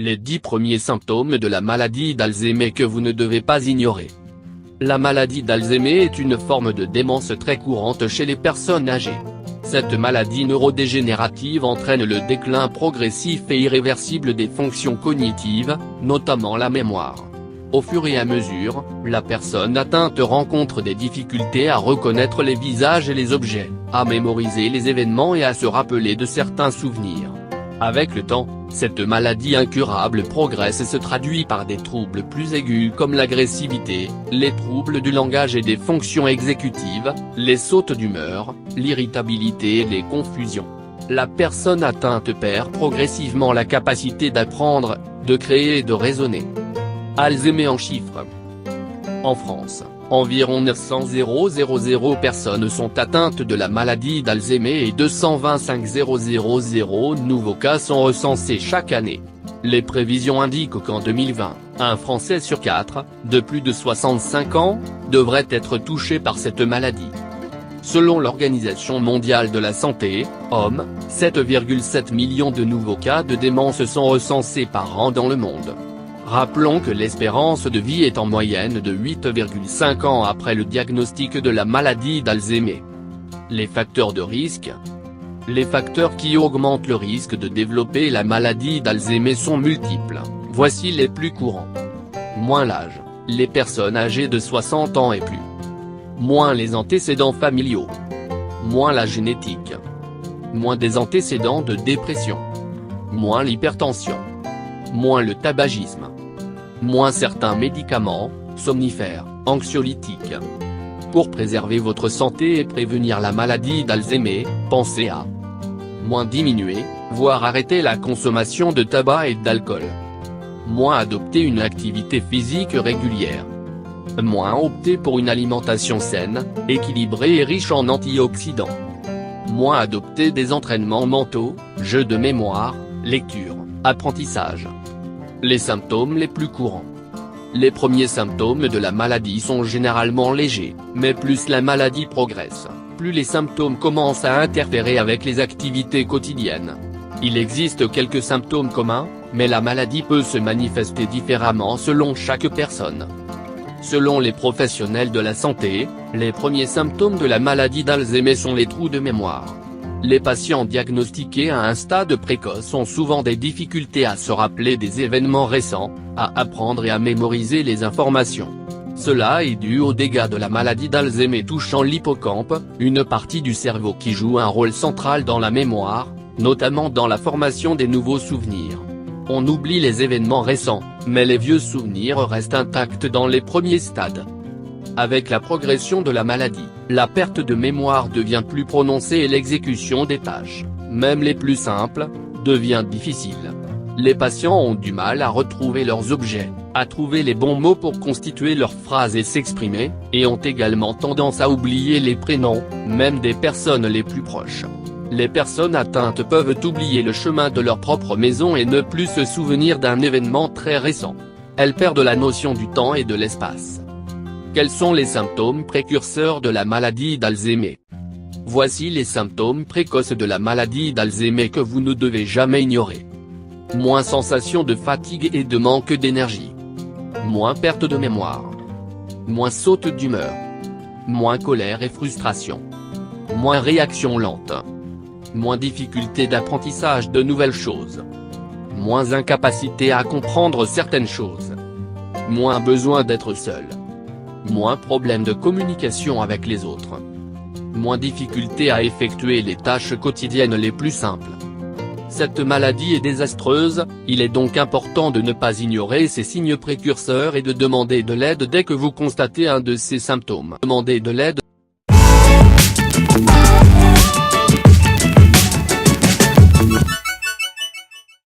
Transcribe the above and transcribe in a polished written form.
Les 10 premiers symptômes de la maladie d'Alzheimer que vous ne devez pas ignorer. La maladie d'Alzheimer est une forme de démence très courante chez les personnes âgées. Cette maladie neurodégénérative entraîne le déclin progressif et irréversible des fonctions cognitives, notamment la mémoire. Au fur et à mesure, la personne atteinte rencontre des difficultés à reconnaître les visages et les objets, à mémoriser les événements et à se rappeler de certains souvenirs. Avec le temps, cette maladie incurable progresse et se traduit par des troubles plus aigus comme l'agressivité, les troubles du langage et des fonctions exécutives, les sautes d'humeur, l'irritabilité et les confusions. La personne atteinte perd progressivement la capacité d'apprendre, de créer et de raisonner. Alzheimer en chiffres. En France, environ 900 000 personnes sont atteintes de la maladie d'Alzheimer et 225 000 nouveaux cas sont recensés chaque année. Les prévisions indiquent qu'en 2020, un Français sur 4, de plus de 65 ans, devrait être touché par cette maladie. Selon l'Organisation mondiale de la santé, 7,7 millions de nouveaux cas de démence sont recensés par an dans le monde. Rappelons que l'espérance de vie est en moyenne de 8,5 ans après le diagnostic de la maladie d'Alzheimer. Les facteurs de risque. Les facteurs qui augmentent le risque de développer la maladie d'Alzheimer sont multiples, voici les plus courants. Moins l'âge, les personnes âgées de 60 ans et plus. Moins les antécédents familiaux. Moins la génétique. Moins des antécédents de dépression. Moins l'hypertension. Moins le tabagisme. Moins certains médicaments, somnifères, anxiolytiques. Pour préserver votre santé et prévenir la maladie d'Alzheimer, pensez à moins diminuer, voire arrêter la consommation de tabac et d'alcool. Moins adopter une activité physique régulière. Moins opter pour une alimentation saine, équilibrée et riche en antioxydants. Moins adopter des entraînements mentaux, jeux de mémoire, lecture, apprentissage. Les symptômes les plus courants. Les premiers symptômes de la maladie sont généralement légers, mais plus la maladie progresse, plus les symptômes commencent à interférer avec les activités quotidiennes. Il existe quelques symptômes communs, mais la maladie peut se manifester différemment selon chaque personne. Selon les professionnels de la santé, les premiers symptômes de la maladie d'Alzheimer sont les trous de mémoire. Les patients diagnostiqués à un stade précoce ont souvent des difficultés à se rappeler des événements récents, à apprendre et à mémoriser les informations. Cela est dû aux dégâts de la maladie d'Alzheimer touchant l'hippocampe, une partie du cerveau qui joue un rôle central dans la mémoire, notamment dans la formation des nouveaux souvenirs. On oublie les événements récents, mais les vieux souvenirs restent intacts dans les premiers stades. Avec la progression de la maladie, la perte de mémoire devient plus prononcée et l'exécution des tâches, même les plus simples, devient difficile. Les patients ont du mal à retrouver leurs objets, à trouver les bons mots pour constituer leurs phrases et s'exprimer, et ont également tendance à oublier les prénoms, même des personnes les plus proches. Les personnes atteintes peuvent oublier le chemin de leur propre maison et ne plus se souvenir d'un événement très récent. Elles perdent la notion du temps et de l'espace. Quels sont les symptômes précurseurs de la maladie d'Alzheimer? Voici les symptômes précoces de la maladie d'Alzheimer que vous ne devez jamais ignorer. Moins sensation de fatigue et de manque d'énergie. Moins perte de mémoire. Moins saute d'humeur. Moins colère et frustration. Moins réaction lente. Moins difficulté d'apprentissage de nouvelles choses. Moins incapacité à comprendre certaines choses. Moins besoin d'être seul. Moins problème de communication avec les autres. Moins difficulté à effectuer les tâches quotidiennes les plus simples. Cette maladie est désastreuse, il est donc important de ne pas ignorer ces signes précurseurs et de demander de l'aide dès que vous constatez un de ces symptômes. Demandez de l'aide.